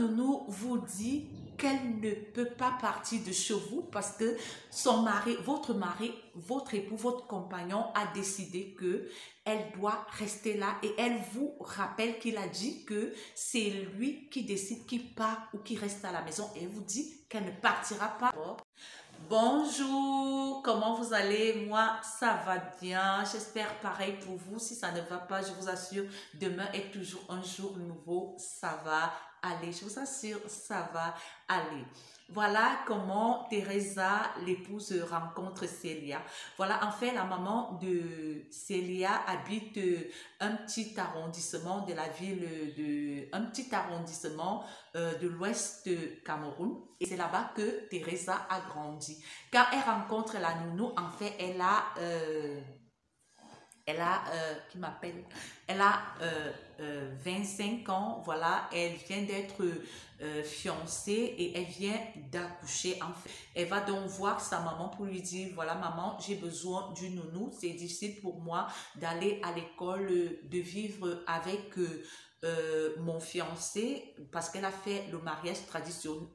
nounou vous dit qu'elle ne peut pas partir de chez vous parce que son mari, votre époux, votre compagnon a décidé que elle doit rester là et elle vous rappelle qu'il a dit que c'est lui qui décide qui part ou qui reste à la maison et elle vous dit qu'elle ne partira pas. Bonjour, comment vous allez? Moi, ça va bien. J'espère pareil pour vous. Si ça ne va pas, je vous assure, demain est toujours un jour nouveau. Ça va aller. Je vous assure, ça va aller. Voilà comment Teresa, l'épouse, rencontre Célia. Voilà, en fait, la maman de Célia habite un petit arrondissement de la ville un petit arrondissement de l'ouest de Cameroun. Et c'est là-bas que Teresa a grandi. Quand elle rencontre la nounou, en fait, qui m'appelle, elle a 25 ans, voilà, elle vient d'être fiancée et elle vient d'accoucher, en fait. Elle va donc voir sa maman pour lui dire, voilà maman, j'ai besoin d'une nounou, c'est difficile pour moi d'aller à l'école, de vivre avec mon fiancé, parce qu'elle a fait le mariage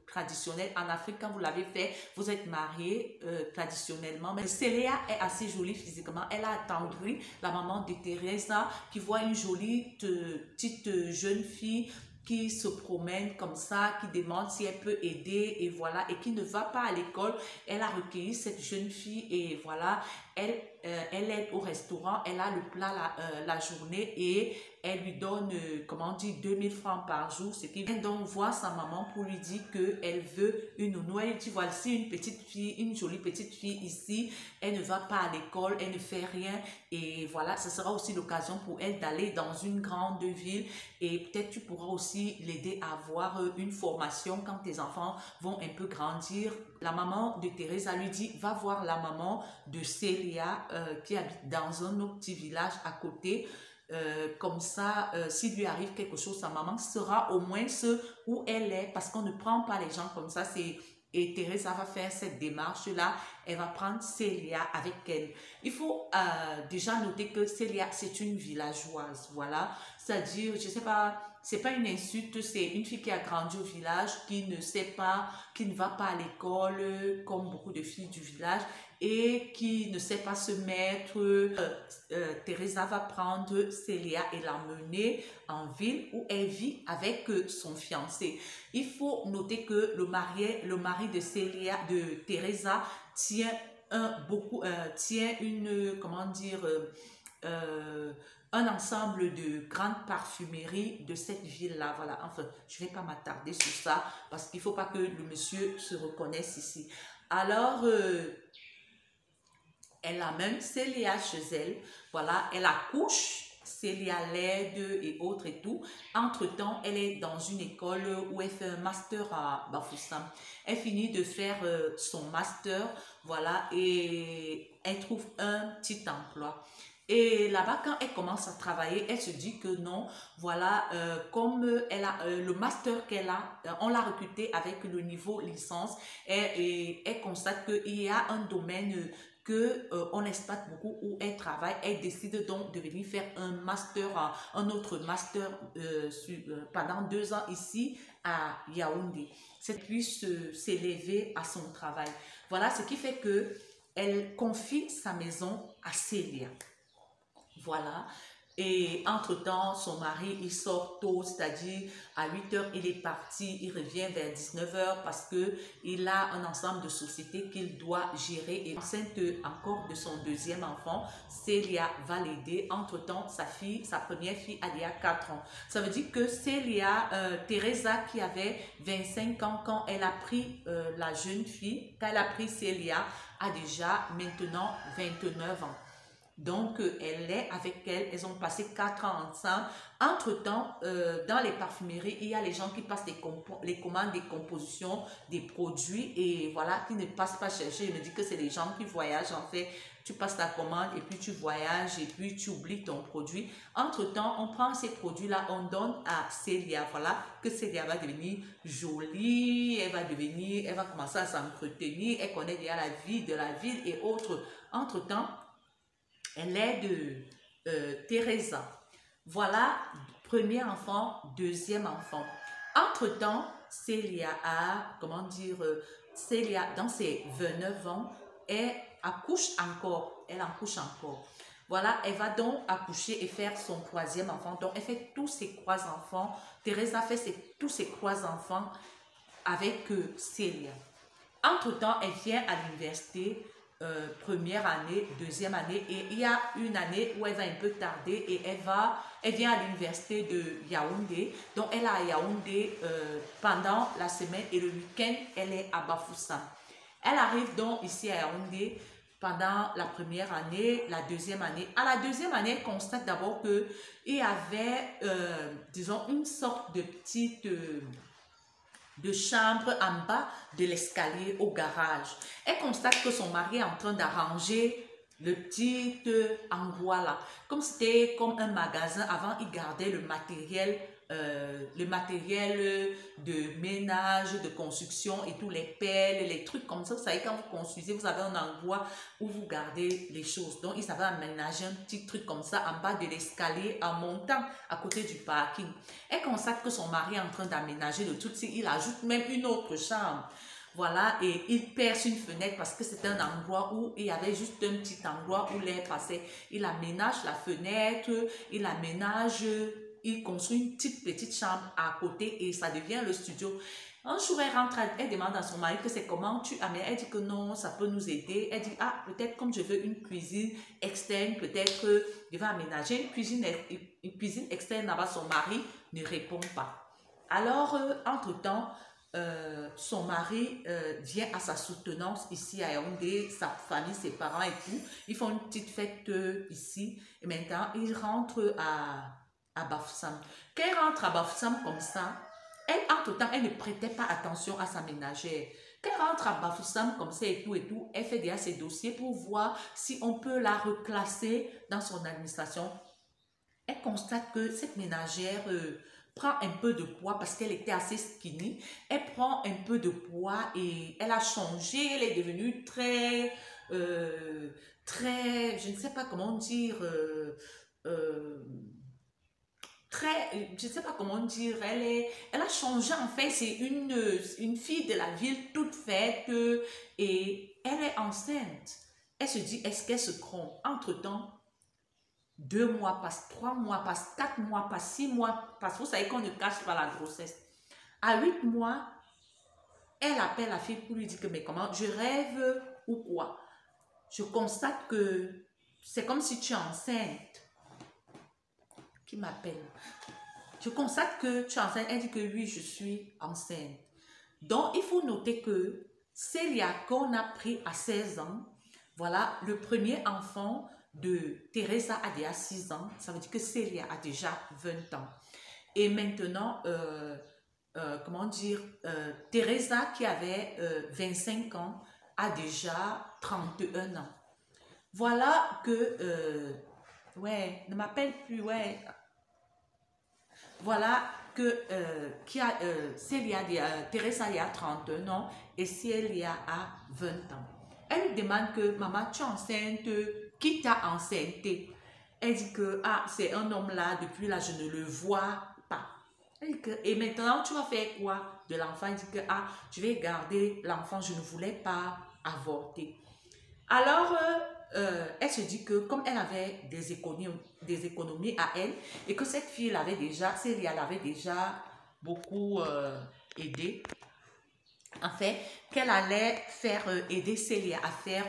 traditionnel en Afrique. Quand vous l'avez fait, vous êtes marié traditionnellement. Mais Célia est assez jolie physiquement. Elle a attendri la maman de Teresa qui voit une jolie petite jeune fille qui se promène comme ça, qui demande si elle peut aider et voilà, et qui ne va pas à l'école. Elle a recueilli cette jeune fille et voilà, elle aide au restaurant, elle a le plat la journée et elle lui donne, comment dire, 2000 francs par jour, ce qui vient donc voir sa maman pour lui dire qu'elle veut une nounou. Elle dit, voici une petite fille, une jolie petite fille ici, elle ne va pas à l'école, elle ne fait rien et voilà, ce sera aussi l'occasion pour elle d'aller dans une grande ville et peut-être tu pourras aussi l'aider à avoir une formation quand tes enfants vont un peu grandir. La maman de Teresa lui dit, va voir la maman de Célia qui habite dans un autre petit village à côté. Comme ça, s'il lui arrive quelque chose, sa maman sera au moins ce où elle est, parce qu'on ne prend pas les gens comme ça. Et Teresa va faire cette démarche-là, elle va prendre Célia avec elle. Il faut déjà noter que Célia, c'est une villageoise, voilà. C'est-à-dire, je sais pas, c'est pas une insulte, c'est une fille qui a grandi au village, qui ne sait pas, qui ne va pas à l'école, comme beaucoup de filles du village, et qui ne sait pas se mettre. Teresa va prendre Célia et l'emmener en ville où elle vit avec son fiancé. Il faut noter que le mari de Célia, de Teresa, tient comment dire, un ensemble de grandes parfumeries de cette ville-là. Voilà, enfin, je ne vais pas m'attarder sur ça parce qu'il ne faut pas que le monsieur se reconnaisse ici. Alors, elle amène Célia chez elle, voilà, elle accouche, Célia l'aide et autres et tout. Entre-temps, elle est dans une école où elle fait un master à Bafoussam. Elle finit de faire son master, voilà, et elle trouve un petit emploi. Et là-bas, quand elle commence à travailler, elle se dit que non, voilà, comme elle a le master qu'elle a, on l'a recruté avec le niveau licence et elle constate qu'il y a un domaine on exploite beaucoup où elle travaille. Elle décide donc de venir faire un autre master pendant 2 ans ici à Yaoundé. C'est puisse s'élever à son travail. Voilà ce qui fait que elle confie sa maison à Célia. Voilà. Et entre-temps, son mari, il sort tôt, c'est-à-dire à 8 heures, il est parti, il revient vers 19 heures parce qu'il a un ensemble de sociétés qu'il doit gérer. Et enceinte encore de son deuxième enfant, Célia va l'aider. Entre-temps, sa première fille, elle a 4 ans. Ça veut dire que Célia, Teresa qui avait 25 ans quand elle a pris la jeune fille, quand elle a pris Célia, a déjà maintenant 29 ans. Donc, elle est avec elle, elles ont passé 4 ans ensemble. Entre-temps, dans les parfumeries, il y a les gens qui passent les commandes des compositions, des produits et voilà, qui ne passent pas chercher. Je me dis que c'est les gens qui voyagent en fait. Tu passes ta commande et puis tu voyages et puis tu oublies ton produit. Entre-temps, on prend ces produits-là, on donne à Célia. Voilà, que Célia va devenir jolie, elle va commencer à s'entretenir, elle connaît déjà la vie de la ville et autres. Entre-temps, elle est de Teresa. Voilà, premier enfant, deuxième enfant. Entre-temps, Célia a, comment dire, Célia, dans ses 29 ans, elle accouche encore. Elle accouche encore. Voilà, elle va donc accoucher et faire son troisième enfant. Donc, elle fait tous ses trois enfants. Teresa fait tous ses trois enfants avec Célia. Entre-temps, elle vient à l'université, première année, deuxième année, et il y a une année où elle va un peu tarder et elle vient à l'université de Yaoundé. Donc, elle est à Yaoundé pendant la semaine et le week-end, elle est à Bafoussam. Elle arrive donc ici à Yaoundé pendant la première année, la deuxième année. À la deuxième année, elle constate d'abord qu'il y avait, disons, une sorte de petite... de chambre en bas de l'escalier au garage. Elle constate que son mari est en train d'arranger le petit endroit là. Comme c'était comme un magasin, avant il gardait le matériel de ménage, de construction et tous les pelles, les trucs comme ça. Vous savez, quand vous construisez, vous avez un endroit où vous gardez les choses. Donc, ils avaient aménagé un petit truc comme ça en bas de l'escalier en montant à côté du parking. Elle constate que son mari est en train d'aménager le truc. Il ajoute même une autre chambre. Voilà, et il perce une fenêtre parce que c'est un endroit où il y avait juste un petit endroit où l'air passait. Il aménage la fenêtre, il aménage, il construit une petite chambre à côté et ça devient le studio. Un jour, elle rentre, elle demande à son mari que c'est comment tu amènes. Elle dit que non, ça peut nous aider. Elle dit, ah, peut-être comme je veux une cuisine externe, peut-être que je vais aménager une cuisine externe là-bas. Son mari ne répond pas. Alors, entre-temps, son mari vient à sa soutenance ici à Yaoundé, sa famille, ses parents et tout. Ils font une petite fête ici. Et maintenant, il rentre à Bafoussam. Quand elle rentre à Bafoussam comme ça, elle, entre-temps, elle ne prêtait pas attention à sa ménagère. Quand elle rentre à Bafoussam comme ça et tout, elle fait déjà ses dossiers pour voir si on peut la reclasser dans son administration. Elle constate que cette ménagère prend un peu de poids parce qu'elle était assez skinny. Elle prend un peu de poids et elle a changé. Elle est devenue très, je ne sais pas comment dire, je ne sais pas comment dire, elle a changé en fait, c'est une fille de la ville toute faite et elle est enceinte. Elle se dit, est-ce qu'elle se trompe? Entre-temps, 2 mois passent, 3 mois passent, 4 mois passent, 6 mois passent. Vous savez qu'on ne cache pas la grossesse. À 8 mois, elle appelle la fille pour lui dire que mais comment, je rêve ou quoi? Je constate que c'est comme si tu es enceinte. Qui m'appelle? Je constate que tu es enceinte. Elle dit que oui, je suis enceinte. Donc, il faut noter que Célia, qu'on a pris à 16 ans, voilà, le premier enfant de Teresa a déjà 6 ans. Ça veut dire que Célia a déjà 20 ans. Et maintenant, comment dire, Teresa qui avait 25 ans a déjà 31 ans. Voilà que, ouais, ne m'appelle plus, ouais. Voilà que Teresa a 31 ans et Célia a 20 ans. Elle lui demande que maman, tu es enceinte, qui t'a enceinté? Elle dit que ah, c'est un homme là, depuis là, je ne le vois pas. Elle dit que, et maintenant, tu vas faire quoi de l'enfant? Elle dit que ah, je vais garder l'enfant, je ne voulais pas avorter. Alors, elle se dit que comme elle avait des économies à elle et que cette fille l'avait déjà, Célia l'avait déjà beaucoup aidé, en fait, qu'elle allait faire aider Célia à faire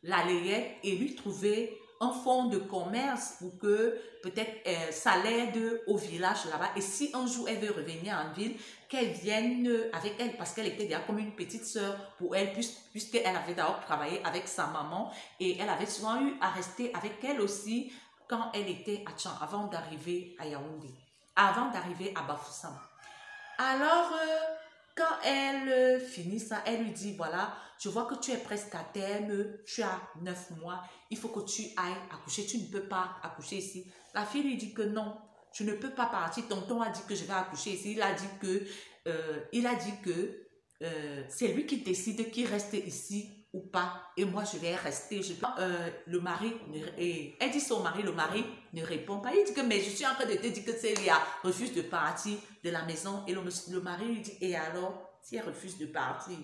la layette et lui trouver un fonds de commerce pour que peut-être ça l'aide au village là-bas. Et si un jour elle veut revenir en ville, qu'elle vienne avec elle parce qu'elle était déjà comme une petite sœur pour elle, puisqu'elle avait d'abord travaillé avec sa maman et elle avait souvent eu à rester avec elle aussi quand elle était à Tchang, avant d'arriver à Yaoundé, avant d'arriver à Bafoussam. Alors, quand elle finit ça, elle lui dit, voilà, je vois que tu es presque à terme, tu as 9 mois, il faut que tu ailles accoucher, tu ne peux pas accoucher ici. La fille lui dit que non, tu ne peux pas partir, tonton a dit que je vais accoucher ici, il a dit que c'est lui qui décide qui reste ici ou pas. Et moi, je vais rester. Le mari, elle dit son mari, le mari ne répond pas. Il dit que, mais je suis en train de te dire que Célia refuse de partir de la maison. Et le mari lui dit, et alors, si elle refuse de partir,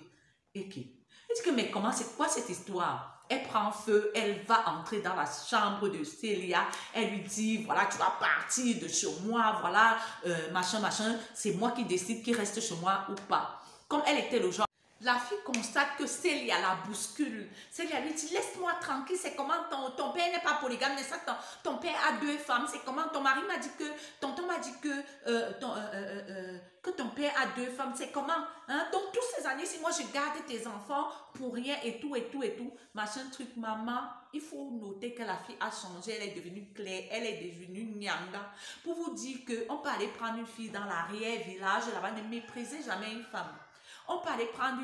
et qui? Il dit que, mais comment, c'est quoi cette histoire? Elle prend feu, elle va entrer dans la chambre de Célia, elle lui dit, voilà, tu vas partir de chez moi, voilà, machin, machin, c'est moi qui décide qui reste chez moi ou pas. Comme elle était le genre, la fille constate que Célia la bouscule. Célia lui dit, laisse-moi tranquille, c'est comment ton père n'est pas polygame, n'est-ce pas, ton père a 2 femmes, c'est comment ton mari m'a dit que, tonton m'a dit que ton père a 2 femmes, c'est comment, hein? Donc, toutes ces années, si moi je garde tes enfants pour rien et tout, machin truc, maman, il faut noter que la fille a changé, elle est devenue claire, elle est devenue nyanga. Pour vous dire qu'on peut aller prendre une fille dans l'arrière-village, là-bas, ne méprisez jamais une femme. On peut aller prendre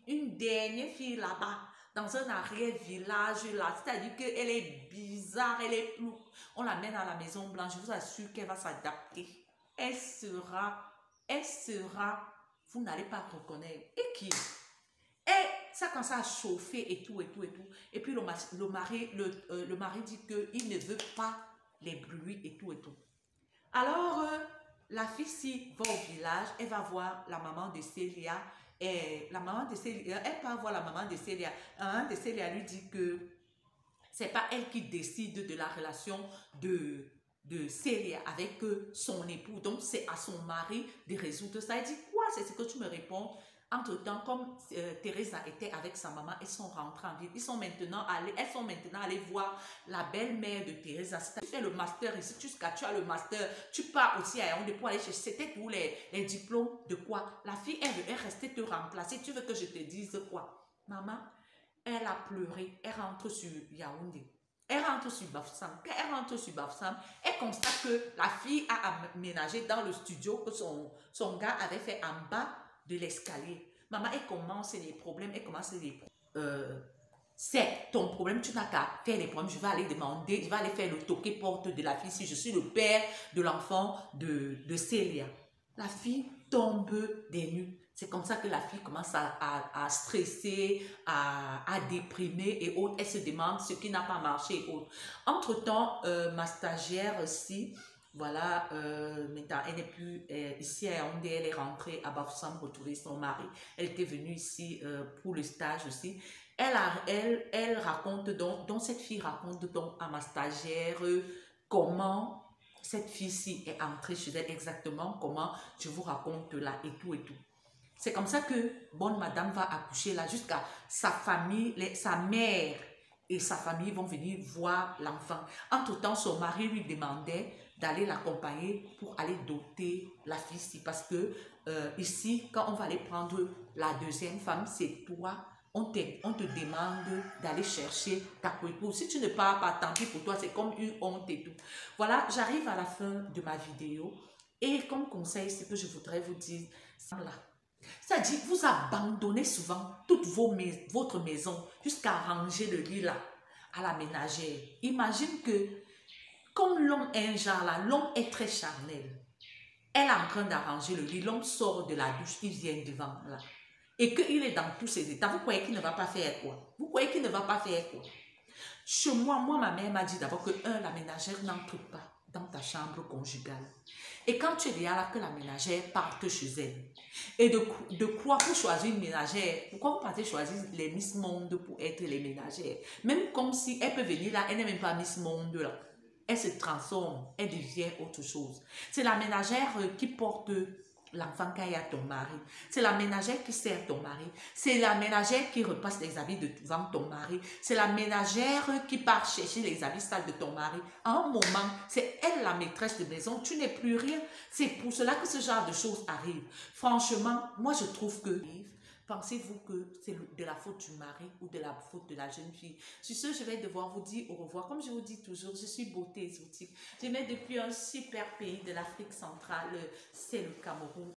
une dernière fille là-bas, dans un arrière-village là, c'est-à-dire qu'elle est bizarre, elle est plus. On l'amène à la Maison Blanche, je vous assure qu'elle va s'adapter. Elle sera, vous n'allez pas reconnaître. Et qui? Et ça commence à chauffer et tout. Et puis le mari dit qu'il ne veut pas les bruits et tout. Alors, la fille, si va au village, elle va voir la maman de Célia. Et la maman de Célia, elle part voir la maman de Célia. La maman de Célia lui dit que c'est pas elle qui décide de la relation de Célia avec son époux. Donc, c'est à son mari de résoudre ça. Elle dit, quoi? C'est ce que tu me réponds? Entre-temps, comme Teresa était avec sa maman, elles sont rentrées en ville. Elles sont maintenant allées voir la belle-mère de Teresa. Tu fais le master ici, tu as le master, tu pars aussi à Yaoundé pour aller chercher. C'était pour les diplômes de quoi? La fille, elle veut rester te remplacer. Tu veux que je te dise quoi? Maman, elle a pleuré. Elle rentre sur Yaoundé. Elle rentre sur Bafoussam. Quand elle rentre sur Bafoussam, elle constate que la fille a aménagé dans le studio que son gars avait fait en bas de l'escalier. Maman, elle commence les problèmes, c'est ton problème, tu n'as qu'à faire les problèmes. Je vais aller demander, je vais aller faire le toqué porte de la fille si je suis le père de l'enfant de Célia. La fille tombe des nues. C'est comme ça que la fille commence à stresser, à déprimer et autres. Elle se demande ce qui n'a pas marché et autres. Entre-temps, ma stagiaire aussi, voilà, maintenant elle n'est plus ici à Yaoundé, elle est rentrée à Bafoussam retrouver son mari. Elle était venue ici pour le stage aussi. Elle raconte donc cette fille raconte donc à ma stagiaire comment cette fille-ci est entrée chez elle exactement, comment je vous raconte là et tout. C'est comme ça que bonne madame va accoucher là jusqu'à sa famille, sa mère et sa famille vont venir voir l'enfant. Entre-temps, son mari lui demandait d'aller l'accompagner pour aller doter la fille-ci. Parce que ici, quand on va aller prendre la deuxième femme, c'est toi, on te demande d'aller chercher ta coépouse. Si tu ne pars pas, tant pis pour toi, c'est comme une honte et tout. Voilà, j'arrive à la fin de ma vidéo. Et comme conseil, ce que je voudrais vous dire, c'est-à-dire, vous abandonnez souvent toute votre maison jusqu'à ranger le lit là, à la ménagère. Imagine que, comme l'homme est un genre là, l'homme est très charnel. Elle est en train d'arranger le lit, l'homme sort de la douche, il vient devant là. Et qu'il est dans tous ses états. Vous croyez qu'il ne va pas faire quoi? Vous croyez qu'il ne va pas faire quoi? Chez moi, ma mère m'a dit d'abord que, la ménagère n'entre pas dans ta chambre conjugale. Et quand tu es déjà là, que la ménagère parte chez elle. Et de quoi pour choisir une ménagère? Pourquoi vous partez choisir les Miss Monde pour être les ménagères? Même comme si elle peut venir là, elle n'est même pas Miss Monde là. Elle se transforme, elle devient autre chose. C'est la ménagère qui porte l'enfant quand il y a ton mari. C'est la ménagère qui sert ton mari. C'est la ménagère qui repasse les habits devant ton mari. C'est la ménagère qui part chercher les habits sales de ton mari. À un moment, c'est elle la maîtresse de maison. Tu n'es plus rien. C'est pour cela que ce genre de choses arrivent. Franchement, moi je trouve que... Pensez-vous que c'est de la faute du mari ou de la faute de la jeune fille? Sur ce, je vais devoir vous dire au revoir. Comme je vous dis toujours, je suis beauté exotique. Je viens depuis un super pays de l'Afrique centrale, c'est le Cameroun.